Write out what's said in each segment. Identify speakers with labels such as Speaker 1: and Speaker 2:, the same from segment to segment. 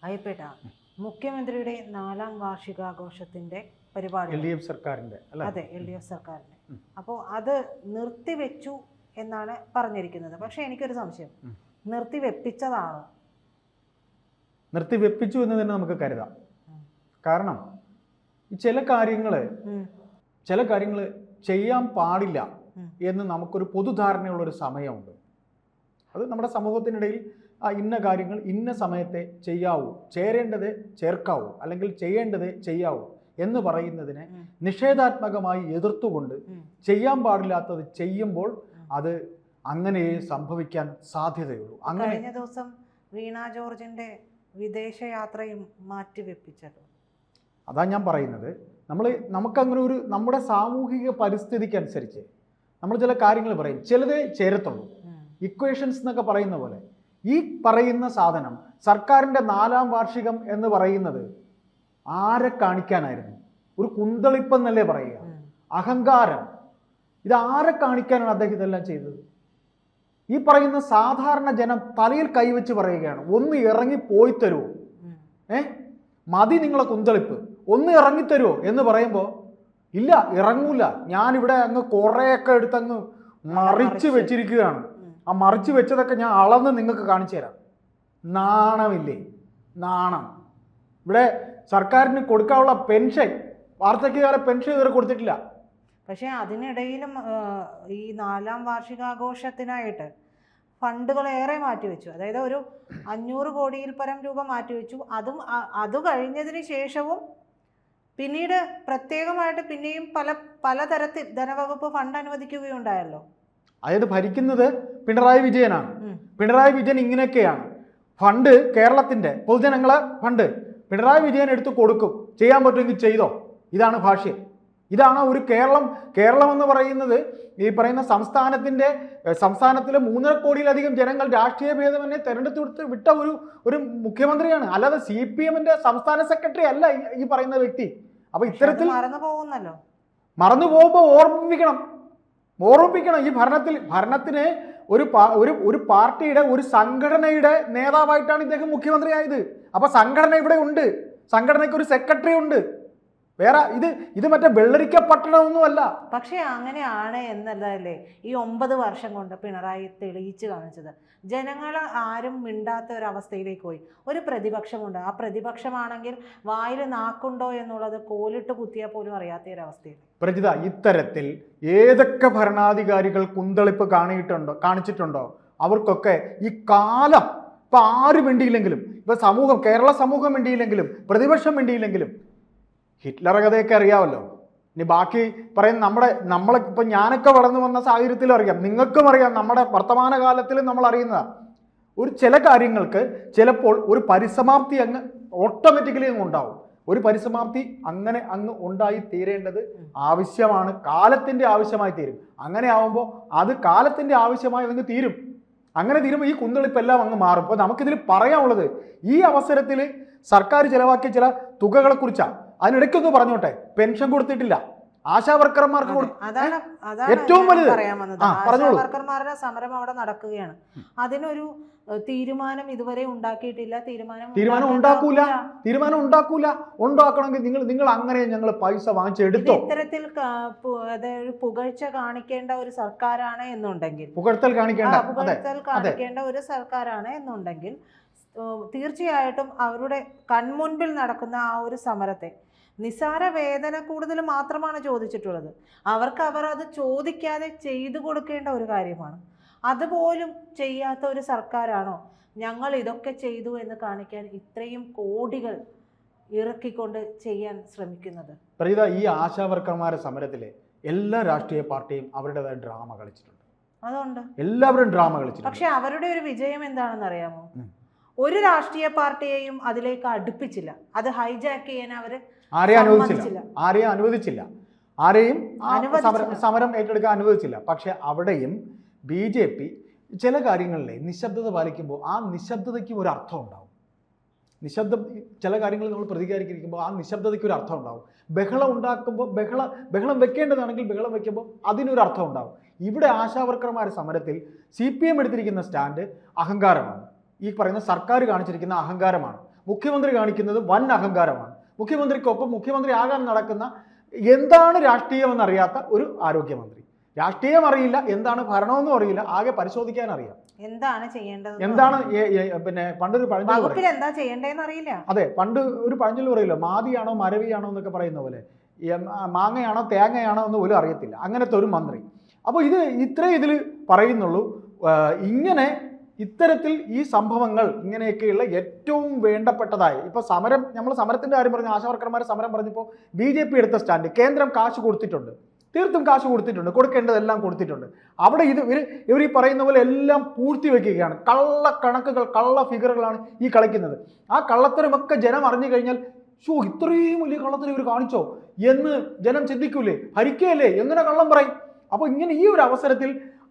Speaker 1: അയ്യപ്പേട്ട, മുഖ്യമന്ത്രിയുടെ 4ാം വാർഷികാഘോഷത്തിന്റെ പരിപാടി
Speaker 2: LDF സർക്കാരിന്റെ
Speaker 1: അതെ, LDF സർക്കാരിന്റെ. അപ്പോൾ അത് നിർത്തിവെച്ചു എന്നാണ് പറഞ്ഞിരിക്കുന്നത്. പക്ഷെ എനിക്കൊരു സംശയം, നിർത്തിവെപ്പിച്ചതാണോ?
Speaker 2: നിർത്തിവെപ്പിച്ചു എന്ന് തന്നെ നമുക്ക് കരുതാം. കാരണം ചില കാര്യങ്ങൾ ചെയ്യാൻ പാടില്ല എന്ന് നമുക്കൊരു പൊതുധാരണയുള്ളൊരു സമയമുണ്ട്. അത് നമ്മുടെ സമൂഹത്തിനിടയിൽ ഇന്ന കാര്യങ്ങൾ ഇന്ന സമയത്തെ ചെയ്യാവൂ, ചേരേണ്ടത് ചേർക്കാവൂ, അല്ലെങ്കിൽ ചെയ്യേണ്ടത് ചെയ്യാവൂ എന്ന് പറയുന്നതിനെ നിഷേധാത്മകമായി എതിർത്തുകൊണ്ട് ചെയ്യാൻ പാടില്ലാത്തത് ചെയ്യുമ്പോൾ അത് അങ്ങനെ സംഭവിക്കാൻ സാധ്യതയുള്ളൂ. അങ്ങനെ
Speaker 1: കഴിഞ്ഞ ദിവസം വീണ ജോർജിന്റെ വിദേശയാത്രയും മാറ്റിവെപ്പിച്ചത്.
Speaker 2: അതാ ഞാൻ പറയുന്നത്, നമുക്കങ്ങനെ ഒരു നമ്മുടെ സാമൂഹിക പരിസ്ഥിതിക്കനുസരിച്ച് നമ്മൾ ചില കാര്യങ്ങൾ പറയും, ചിലതേ ചേരത്തുള്ളൂ. ഇക്വേഷൻസ് എന്നൊക്കെ പറയുന്ന പോലെ ഈ പറയുന്ന സാധനം സർക്കാരിൻ്റെ 4ാം വാർഷികം എന്ന് പറയുന്നത് ആരെ കാണിക്കാനായിരുന്നു? ഒരു കുന്തളിപ്പെന്നല്ലേ പറയുക, അഹങ്കാരം. ഇത് ആരെ കാണിക്കാനാണ് അദ്ദേഹം ഇതെല്ലാം ചെയ്തത്? ഈ പറയുന്ന സാധാരണ ജനം തലയിൽ കൈവച്ച് പറയുകയാണ്, ഒന്ന് ഇറങ്ങി പോയി തരുമോ, മതി നിങ്ങളെ കുന്തളിപ്പ്, ഒന്ന് ഇറങ്ങിത്തരുമോ എന്ന് പറയുമ്പോൾ ഇല്ല, ഇറങ്ങൂല, ഞാനിവിടെ അങ്ങ് കുറേയൊക്കെ എടുത്തങ്ങ് മറിച്ച് വെച്ചിരിക്കുകയാണ്, ആ മറിച്ച് വെച്ചതൊക്കെ ഞാൻ അളന്ന് നിങ്ങൾക്ക് കാണിച്ചു തരാം. നാണമില്ലേ? നാണം. ഇവിടെ സർക്കാരിന് കൊടുക്കാനുള്ള പെൻഷൻ, വാർദ്ധക്യകാല പെൻഷൻ ഇതുവരെ കൊടുത്തിട്ടില്ല.
Speaker 1: പക്ഷേ അതിനിടയിലും ഈ 4ാം വാർഷികാഘോഷത്തിനായിട്ട് ഫണ്ടുകൾ ഏറെ മാറ്റിവെച്ചു. അതായത് ഒരു 500 കോടിയിൽ പരം രൂപ മാറ്റിവെച്ചു. അത് കഴിഞ്ഞതിന് ശേഷവും പിന്നീട് പ്രത്യേകമായിട്ട് പിന്നെയും പലതരത്തിൽ ധനവകുപ്പ് ഫണ്ട് അനുവദിക്കുകയുണ്ടായല്ലോ.
Speaker 2: അതായത് ഭരിക്കുന്നത് പിണറായി വിജയനാണ്. പിണറായി വിജയൻ ഇങ്ങനെയൊക്കെയാണ്. ഫണ്ട് കേരളത്തിൻ്റെ പൊതുജനങ്ങളെ ഫണ്ട് പിണറായി വിജയൻ എടുത്ത് കൊടുക്കും, ചെയ്യാൻ പറ്റുമെങ്കിൽ ചെയ്തോ, ഇതാണ് ഭാഷ്യം. ഇതാണ് ഒരു കേരളം എന്ന് പറയുന്നത്. ഈ പറയുന്ന സംസ്ഥാനത്തിലെ 3.5 കോടിയിലധികം ജനങ്ങൾ രാഷ്ട്രീയ ഭേദമന്യേ തെരഞ്ഞെടുത്ത് വിട്ട ഒരു മുഖ്യമന്ത്രിയാണ്. അല്ലാതെ CPM-ന്റെ സംസ്ഥാന സെക്രട്ടറി അല്ല ഈ പറയുന്ന വ്യക്തി. അപ്പൊ ഇത്തരത്തിൽ മറന്നു പോകുമ്പോൾ ഓർമ്മിപ്പിക്കണം. ഈ ഭരണത്തിന് ഒരു പാർട്ടിയുടെ ഒരു സംഘടനയുടെ നേതാവായിട്ടാണ് ഇദ്ദേഹം മുഖ്യമന്ത്രിയായത്. അപ്പൊ സംഘടന ഇവിടെ ഉണ്ട്, സംഘടനയ്ക്ക് ഒരു സെക്രട്ടറി ഉണ്ട്. വേറെ ഇത് മറ്റേ വെള്ളരിക്ക പട്ടണമൊന്നുമല്ല.
Speaker 1: പക്ഷേ അങ്ങനെയാണ് എന്നല്ലേ ഈ 9 വർഷം കൊണ്ട് പിണറായി തെളിയിച്ചു കാണിച്ചത്. ജനങ്ങൾ ആരും മിണ്ടാത്ത ഒരവസ്ഥയിലേക്ക് പോയി. ഒരു പ്രതിപക്ഷമുണ്ട്, ആ പ്രതിപക്ഷമാണെങ്കിൽ വായിൽ നാക്കുണ്ടോ എന്നുള്ളത് കോലിട്ട് കുത്തിയാൽ പോലും അറിയാത്ത ഒരവസ്ഥയിൽ.
Speaker 2: പ്രജിത, ഇത്തരത്തിൽ ഏതൊക്കെ ഭരണാധികാരികൾ കുന്തളിപ്പ് കാണിച്ചിട്ടുണ്ടോ അവർക്കൊക്കെ ഈ കാലം ഇപ്പൊ ആരും മിണ്ടിയില്ലെങ്കിലും, ഇപ്പൊ കേരള സമൂഹം മിണ്ടിയില്ലെങ്കിലും, പ്രതിപക്ഷം മിണ്ടിയില്ലെങ്കിലും, ഹിറ്റ്ലർ കഥയൊക്കെ അറിയാമല്ലോ. ഇനി ബാക്കി പറയുന്ന നമ്മളിപ്പോൾ ഞാനൊക്കെ വളർന്നു വന്ന സാഹചര്യത്തിലും അറിയാം, നിങ്ങൾക്കും അറിയാം, നമ്മുടെ വർത്തമാനകാലത്തിലും നമ്മൾ അറിയുന്നതാണ്. ചില കാര്യങ്ങൾക്ക് ചിലപ്പോൾ ഒരു പരിസമാപ്തി അങ്ങ് ഓട്ടോമാറ്റിക്കലി അങ്ങ് ഉണ്ടാവും. ഒരു പരിസമാപ്തി അങ്ങ് ഉണ്ടായി തീരേണ്ടത് ആവശ്യമാണ്, കാലത്തിൻ്റെ ആവശ്യമായി തീരും. അങ്ങനെ ആവുമ്പോൾ അത് കാലത്തിൻ്റെ ആവശ്യമായി അങ്ങ് തീരും. അങ്ങനെ തീരുമ്പോൾ ഈ കുന്തളിപ്പെല്ലാം അങ്ങ് മാറും. അപ്പോൾ നമുക്കിതിൽ പറയാനുള്ളത്, ഈ അവസരത്തിൽ സർക്കാർ ചിലവാക്കിയ ചില തുകകളെ കുറിച്ചാണ്. അതിനിടയ്ക്കൊന്ന് പറഞ്ഞോട്ടെ, പെൻഷൻ കൊടുത്തിട്ടില്ല, ആശാവർക്കർമാർക്ക് ഏറ്റവും വലുത്.
Speaker 1: ആശാവർക്കർമാരുടെ സമരം അവിടെ നടക്കുകയാണ്. അതിനൊരു തീരുമാനം ഇതുവരെ ഉണ്ടാക്കിയിട്ടില്ല. തീരുമാനം
Speaker 2: ഉണ്ടാക്കൂല. ഉണ്ടാക്കണമെങ്കിൽ നിങ്ങൾ അങ്ങനെ ഞങ്ങൾ പൈസ വാങ്ങിച്ചെടുത്തോ.
Speaker 1: ഇത്തരത്തിൽ പുകഴ്ച കാണിക്കേണ്ട ഒരു സർക്കാരാണ് എന്നുണ്ടെങ്കിൽ,
Speaker 2: പുകഴ്ത്തൽ
Speaker 1: കാണിക്കേണ്ട ഒരു സർക്കാരാണ് എന്നുണ്ടെങ്കിൽ തീർച്ചയായിട്ടും അവരുടെ കൺമുൻപിൽ നടക്കുന്ന ആ ഒരു സമരത്തെ നിസാര വേതന കൂടുതൽ മാത്രമാണ് ചോദിച്ചിട്ടുള്ളത്. അവർ അത് ചോദിക്കാതെ ചെയ്തു കൊടുക്കേണ്ട ഒരു കാര്യമാണ്. അതുപോലും ചെയ്യാത്ത ഒരു സർക്കാരാണോ ഞങ്ങൾ ഇതൊക്കെ ചെയ്തു എന്ന് കാണിക്കാൻ ഇത്രയും കോടികൾ ഇറക്കിക്കൊണ്ട് ചെയ്യാൻ ശ്രമിക്കുന്നത്?
Speaker 2: പ്രീത, ഈ ആശാവർക്കർമാരുടെ സമരത്തിലെ എല്ലാ രാഷ്ട്രീയ പാർട്ടിയും അവരുടേതായ ഡ്രാമ കളിച്ചിട്ടുണ്ട്.
Speaker 1: അതുകൊണ്ട്
Speaker 2: എല്ലാവരും ഡ്രാമ കളിച്ചിട്ടുണ്ട്.
Speaker 1: പക്ഷെ അവരുടെ ഒരു വിജയം എന്താണെന്ന് അറിയാമോ? ഒരു രാഷ്ട്രീയ പാർട്ടിയെയും അതിലേക്ക് അടുപ്പിച്ചില്ല. അത് ഹൈജാക്ക് ചെയ്യാൻ
Speaker 2: ആരെയും അനുവദിച്ചില്ല. ആരെയും സമരം ഏറ്റെടുക്കാൻ അനുവദിച്ചില്ല. പക്ഷെ അവിടെയും BJP ചില കാര്യങ്ങളിലെ നിശബ്ദത പാലിക്കുമ്പോൾ ആ നിശബ്ദതയ്ക്കും ഒരു അർത്ഥം ഉണ്ടാവും. ചില കാര്യങ്ങളിൽ നമ്മൾ പ്രതികരിക്കുമ്പോൾ ആ നിശബ്ദതയ്ക്ക് ഒരു അർത്ഥം ഉണ്ടാവും. ബഹളം ഉണ്ടാക്കുമ്പോൾ ബഹളം വെക്കേണ്ടതാണെങ്കിൽ ബഹളം വെക്കുമ്പോൾ അതിനൊരു അർത്ഥം ഉണ്ടാവും. ഇവിടെ ആശാവർക്കർമാരുടെ സമരത്തിൽ CPM എടുത്തിരിക്കുന്ന സ്റ്റാൻഡ് അഹങ്കാരമാണ്. ഈ പറയുന്ന സർക്കാർ കാണിച്ചിരിക്കുന്ന അഹങ്കാരമാണ്. മുഖ്യമന്ത്രി കാണിക്കുന്നത് വൻ അഹങ്കാരമാണ്. മുഖ്യമന്ത്രിക്കൊപ്പം മുഖ്യമന്ത്രി ആകാൻ നടക്കുന്ന എന്താണ് രാഷ്ട്രീയമെന്നറിയാത്ത ഒരു ആരോഗ്യമന്ത്രി. രാഷ്ട്രീയം അറിയില്ല, എന്താണ് ഭരണമെന്നും അറിയില്ല, ആകെ പരിശോധിക്കാൻ അറിയാം.
Speaker 1: എന്താണ് ചെയ്യേണ്ടത്,
Speaker 2: എന്താണ് പിന്നെ പണ്ടൊരു പഴഞ്ചൊല്ല്
Speaker 1: എന്താ ചെയ്യേണ്ടതെന്ന് അറിയില്ല.
Speaker 2: അതെ, പണ്ട് ഒരു പഴഞ്ചൊല്ല് പറയില്ലോ, മാതിയാണോ മരവിയാണോ എന്നൊക്കെ പറയുന്ന പോലെ, മാങ്ങയാണോ തേങ്ങയാണോ എന്ന് പോലും അറിയത്തില്ല, അങ്ങനത്തെ ഒരു മന്ത്രി. അപ്പോൾ ഇത്രേ ഇതിൽ പറയുന്നുള്ളൂ. ഇങ്ങനെ ഇത്തരത്തിൽ ഈ സംഭവങ്ങൾ ഇങ്ങനെയൊക്കെയുള്ള ഏറ്റവും വേണ്ടപ്പെട്ടതായി ഇപ്പോൾ നമ്മൾ സമരത്തിൻ്റെ കാര്യം പറഞ്ഞു, ആശാവർക്കർമാർ സമരം പറഞ്ഞപ്പോൾ BJP എടുത്ത സ്റ്റാൻഡ്, കേന്ദ്രം കാശ് കൊടുത്തിട്ടുണ്ട്, തീർത്തും കാശ് കൊടുത്തിട്ടുണ്ട്, കൊടുക്കേണ്ടതെല്ലാം കൊടുത്തിട്ടുണ്ട്. അവിടെ ഇവർ ഈ പറയുന്ന പോലെ എല്ലാം പൂഴ്ത്തി വയ്ക്കുകയാണ്. കള്ളക്കണക്കുകൾ, കള്ള ഫിഗറുകളാണ് ഈ കളിക്കുന്നത്. ആ കള്ളത്തരമൊക്കെ ജനം അറിഞ്ഞു കഴിഞ്ഞാൽ ഇത്രയും വലിയ കള്ളത്തരം ഇവർ കാണിച്ചോ എന്ന് ജനം ചിന്തിക്കൂലേ, ഭരിക്കുകയല്ലേ, എങ്ങനെ കള്ളം പറയും? അപ്പോൾ ഇങ്ങനെ ഈ ഒരു അവസരത്തിൽ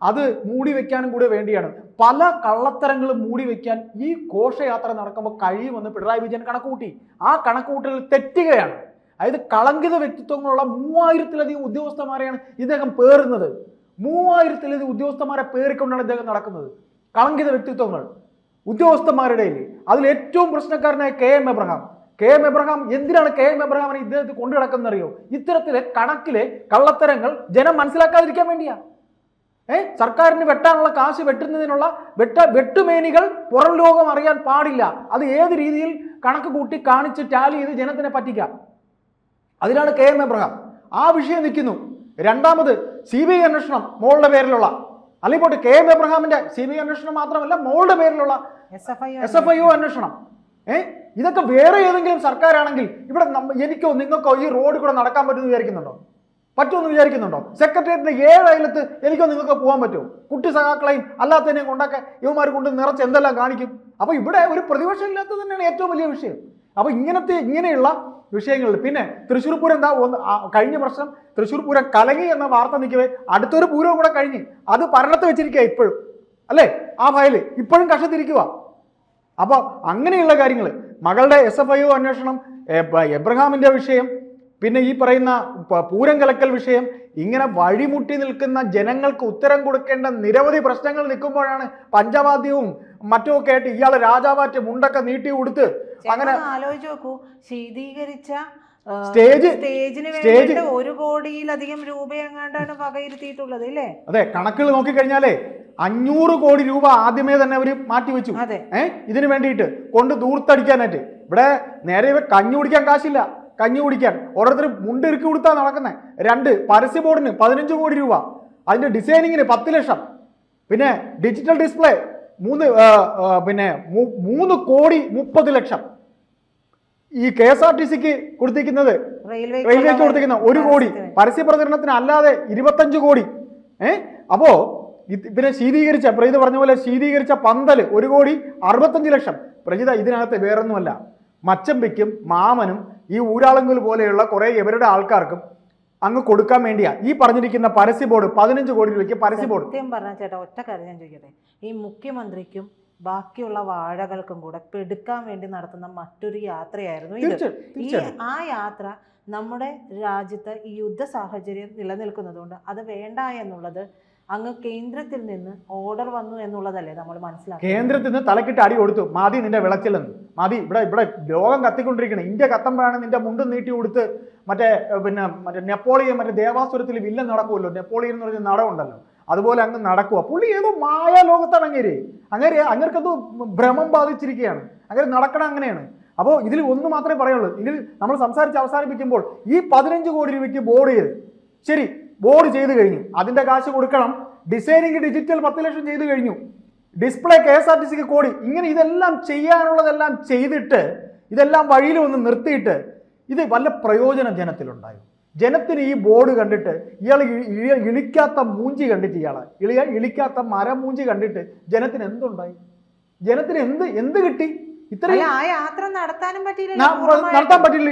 Speaker 2: അത് മൂടി വെക്കാനും കൂടെ വേണ്ടിയാണ്. പല കള്ളത്തരങ്ങളും മൂടി വെക്കാൻ ഈ ഘോഷയാത്ര നടക്കുമ്പോൾ കഴിയുമെന്ന് പിണറായി വിജയൻ കണക്കുകൂട്ടി. ആ കണക്കുകൂട്ടൽ തെറ്റുകയാണ്. അതായത് കളങ്കിത വ്യക്തിത്വങ്ങളുള്ള 3000-ലധികം ഉദ്യോഗസ്ഥന്മാരെയാണ് ഇദ്ദേഹം പേറുന്നത്. 3000-ലധികം ഉദ്യോഗസ്ഥന്മാരെ പേറിക്കൊണ്ടാണ് ഇദ്ദേഹം നടക്കുന്നത്. കളങ്കിത വ്യക്തിത്വങ്ങൾ ഉദ്യോഗസ്ഥന്മാരുടെ അതിൽ ഏറ്റവും പ്രശ്നക്കാരനായ KM എബ്രഹാം എന്തിനാണ് KM എബ്രഹാമിനെ ഇദ്ദേഹത്തെ കൊണ്ടു നടക്കുന്നറിയോ? ഇത്തരത്തിലെ കണക്കിലെ കള്ളത്തരങ്ങൾ ജനം മനസ്സിലാക്കാതിരിക്കാൻ വേണ്ടിയാ. സർക്കാരിന് വെട്ടാനുള്ള കാശ് വെട്ടുന്നതിനുള്ള വെട്ടുമേനികൾ പുറം ലോകം അറിയാൻ പാടില്ല. അത് ഏത് രീതിയിൽ കണക്ക് കൂട്ടി കാണിച്ച് ടാലി ചെയ്ത് ജനത്തിനെ പറ്റിക്കാം. അതിനാണ് KM എബ്രഹാം. ആ വിഷയം നിൽക്കുന്നു. രണ്ടാമത് CBI അന്വേഷണം മോളുടെ പേരിലുള്ള, അല്ലെങ്കിൽ പോട്ടെ KM എബ്രഹാമിന്റെ CBI അന്വേഷണം മാത്രമല്ല, മോളുടെ പേരിലുള്ള SFIO അന്വേഷണം. ഇതൊക്കെ വേറെ ഏതെങ്കിലും സർക്കാരാണെങ്കിൽ ഇവിടെ എനിക്കോ നിങ്ങൾക്കോ ഈ റോഡ് കൂടെ നടക്കാൻ പറ്റുമെന്ന് വിചാരിക്കുന്നുണ്ടോ? പറ്റുമെന്ന് വിചാരിക്കുന്നുണ്ടോ? സെക്രട്ടേറിയറ്റിന്റെ 7 അയലത്ത് എനിക്കോ നിങ്ങൾക്ക് പോകാൻ പറ്റുമോ? കുട്ടി സഖാക്കളെയും അല്ലാത്തതിനെയും കൊണ്ടൊക്കെ ഇവന്മാർ കൊണ്ട് നിറച്ച് എന്തെല്ലാം കാണിക്കും. അപ്പോൾ ഇവിടെ ഒരു പ്രതിപക്ഷം ഇല്ലാത്തത് തന്നെയാണ് ഏറ്റവും വലിയ വിഷയം. അപ്പോൾ ഇങ്ങനെയുള്ള വിഷയങ്ങളിൽ പിന്നെ തൃശ്ശൂർ പൂരം എന്താ കഴിഞ്ഞ പ്രശ്നം, തൃശ്ശൂർ പൂരം കലങ്ങി എന്ന വാർത്ത നിൽക്കവേ അടുത്തൊരു പൂരവും കൂടെ കഴിഞ്ഞ് അത് ഭരണത്ത് വെച്ചിരിക്കുക ഇപ്പോഴും, അല്ലേ? ആ ഫയല് ഇപ്പോഴും കഷത്തിരിക്കുക. അപ്പോൾ അങ്ങനെയുള്ള കാര്യങ്ങൾ, മകളുടെ SFIO അന്വേഷണം, എബ്രഹാമിന്റെ വിഷയം, പിന്നെ ഈ പറയുന്ന പൂരം കലക്കൽ വിഷയം, ഇങ്ങനെ വഴിമുട്ടി നിൽക്കുന്ന ജനങ്ങൾക്ക് ഉത്തരം കൊടുക്കേണ്ട നിരവധി പ്രശ്നങ്ങൾ നിൽക്കുമ്പോഴാണ് പഞ്ചവാദ്യവും മറ്റുമൊക്കെ ആയിട്ട് ഇയാളെ രാജാവാറ്റ് മുണ്ടൊക്കെ നീട്ടി കൊടുത്ത് അങ്ങനെ
Speaker 1: ആലോചിച്ച് നോക്കൂ. ശീതീകരിച്ച
Speaker 2: സ്റ്റേജിന്
Speaker 1: 1 കോടിയിലധികം രൂപ എങ്ങാണ്ടാണ് വകയിരുത്തിയിട്ടുള്ളത്, ഇല്ലേ?
Speaker 2: അതെ, കണക്കുകൾ നോക്കിക്കഴിഞ്ഞാലേ 500 കോടി രൂപ ആദ്യമേ തന്നെ അവർ മാറ്റിവെച്ചു. ഇതിനു വേണ്ടിയിട്ട് കൊണ്ട് ദൂർത്തടിക്കാനായിട്ട്. ഇവിടെ നേരെ കഞ്ഞി കുടിക്കാൻ കാശില്ല, കഞ്ഞി കുടിക്കാൻ ഓരോരുത്തർ മുണ്ടിറുക്കി കൊടുത്താൽ നടക്കുന്നത്. 2 പരസ്യ ബോർഡിന് 15 കോടി രൂപ, അതിന്റെ ഡിസൈനിങ്ങിന് 10 ലക്ഷം, പിന്നെ ഡിജിറ്റൽ ഡിസ്പ്ലേ 3 കോടി 30 ലക്ഷം. ഈ KSRTCക്ക് കൊടുത്തിരിക്കുന്നത്, റെയിൽവേക്ക് കൊടുത്തിരിക്കുന്ന 1 കോടി, പരസ്യ പ്രചരണത്തിന് അല്ലാതെ 25 കോടി. അപ്പോ പിന്നെ ശീതീകരിച്ച പ്രജിത പറഞ്ഞ പോലെ ശീതീകരിച്ച പന്തല് 1 കോടി 65 ലക്ഷം. പ്രജിത ഇതിനകത്ത് വേറൊന്നുമല്ല, മച്ചമ്പിക്കും മാമനും ഈ ഊരാളുങ്കൽ പോലെയുള്ള കുറെ ഇവരുടെ ആൾക്കാർക്കും അങ്ങ് കൊടുക്കാൻ വേണ്ടിയാ ഈ പറഞ്ഞിരിക്കുന്ന പരസ്യ ബോർഡ് 15 കോടി രൂപയ്ക്ക് പരസ്യ ബോർഡ്.
Speaker 1: സത്യം പറഞ്ഞ ചേട്ടാ, ഒറ്റ കാര്യം ഞാൻ ചോദിക്കട്ടെ, ഈ മുഖ്യമന്ത്രിക്കും ബാക്കിയുള്ള വാഴകൾക്കും കൂടെ പെടുക്കാൻ വേണ്ടി നടത്തുന്ന മറ്റൊരു യാത്രയായിരുന്നു ഇത്. ആ യാത്ര നമ്മുടെ രാജ്യത്ത് ഈ യുദ്ധ സാഹചര്യം നിലനിൽക്കുന്നതുകൊണ്ട് അത് വേണ്ട എന്നുള്ളത് അങ്ങ് കേന്ദ്രത്തിൽ നിന്ന് ഓർഡർ വന്നു എന്നുള്ളതല്ലേ നമ്മൾ മനസ്സിലാക്കുക.
Speaker 2: കേന്ദ്രത്തിൽ നിന്ന് തലക്കിട്ട് അടി കൊടുത്തു, മതി നിന്റെ വിളച്ചിലെന്ന്, മതി ഇവിടെ ലോകം കത്തിക്കൊണ്ടിരിക്കണം, ഇന്ത്യ കത്തുമ്പോഴാണ് നിന്റെ മുണ്ടും നീട്ടി കൊടുത്ത് മറ്റേ നെപ്പോളിയൻ ദേവാസുരത്തിൽ വില്ലൻ നടക്കുമല്ലോ, നെപ്പോളിയൻ എന്ന് പറഞ്ഞ നടമുണ്ടല്ലോ, അതുപോലെ അങ്ങ് നടക്കുക. പുള്ളി ഏതോ മായാലോകത്താണ് അങ്ങേർക്കത് ഭ്രമം ബാധിച്ചിരിക്കുകയാണ്, അങ്ങനെ നടക്കണം, അങ്ങനെയാണ്. അപ്പോൾ ഇതിൽ ഒന്ന് മാത്രമേ പറയുള്ളൂ. ഇതിൽ നമ്മൾ സംസാരിച്ച് അവസാനിപ്പിക്കുമ്പോൾ ഈ 15 കോടി രൂപയ്ക്ക് ബോർഡ് ചെയ്ത്, ശരി ബോർഡ് ചെയ്ത് കഴിഞ്ഞു, അതിന്റെ കാശ് കൊടുക്കണം, ഡിസൈനിങ് ഡിജിറ്റൽ 10 ലക്ഷം ചെയ്ത് കഴിഞ്ഞു, ഡിസ്പ്ലേ KSRTCക്ക് കോടി, ഇങ്ങനെ ഇതെല്ലാം ചെയ്യാനുള്ളതെല്ലാം ചെയ്തിട്ട് ഇതെല്ലാം വഴിയിൽ ഒന്ന് നിർത്തിയിട്ട് ഇത് വല്ല പ്രയോജനം ജനത്തിലുണ്ടായോ? ജനത്തിന് ഈ ബോർഡ് കണ്ടിട്ട് ഇയാൾ ഇളിക്കാത്ത മൂഞ്ചി കണ്ടിട്ട് ഇളിക്കാത്ത മരമൂഞ്ചി കണ്ടിട്ട് ജനത്തിന് എന്തുണ്ടായി? ജനത്തിന് എന്ത് കിട്ടി?
Speaker 1: ഇത്രയും ആ യാത്ര നടത്താനും
Speaker 2: നടത്താൻ പറ്റില്ല.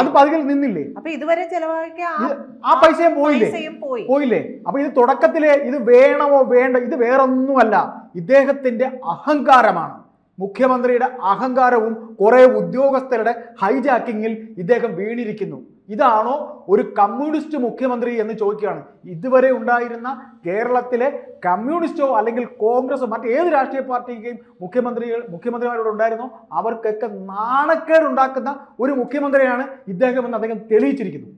Speaker 2: അത് പകുതിയിൽ നിന്നില്ലേ?
Speaker 1: അപ്പൊ ഇതുവരെ ചെലവാക്കിയ
Speaker 2: ആ പൈസയും പോയില്ലേ? അപ്പൊ ഇത് തുടക്കത്തിലെ ഇത് വേണമോ വേണ്ട, ഇത് വേറൊന്നുമല്ല, ഇദ്ദേഹത്തിന്റെ അഹങ്കാരമാണ്. മുഖ്യമന്ത്രിയുടെ അഹങ്കാരവും കുറേ ഉദ്യോഗസ്ഥരുടെ ഹൈജാക്കിങ്ങിൽ ഇദ്ദേഹം വീണിരിക്കുന്നു. ഇതാണോ ഒരു കമ്മ്യൂണിസ്റ്റ് മുഖ്യമന്ത്രി എന്ന് ചോദിക്കുകയാണ്. ഇതുവരെ ഉണ്ടായിരുന്ന കേരളത്തിലെ കമ്മ്യൂണിസ്റ്റോ അല്ലെങ്കിൽ കോൺഗ്രസോ മറ്റേത് രാഷ്ട്രീയ പാർട്ടിക്കും മുഖ്യമന്ത്രിമാരോട് ഉണ്ടായിരുന്നോ അവർക്കൊക്കെ നാണക്കേടുണ്ടാക്കുന്ന ഒരു മുഖ്യമന്ത്രിയാണ് ഇദ്ദേഹം എന്ന് അദ്ദേഹം തെളിയിച്ചിരിക്കുന്നു.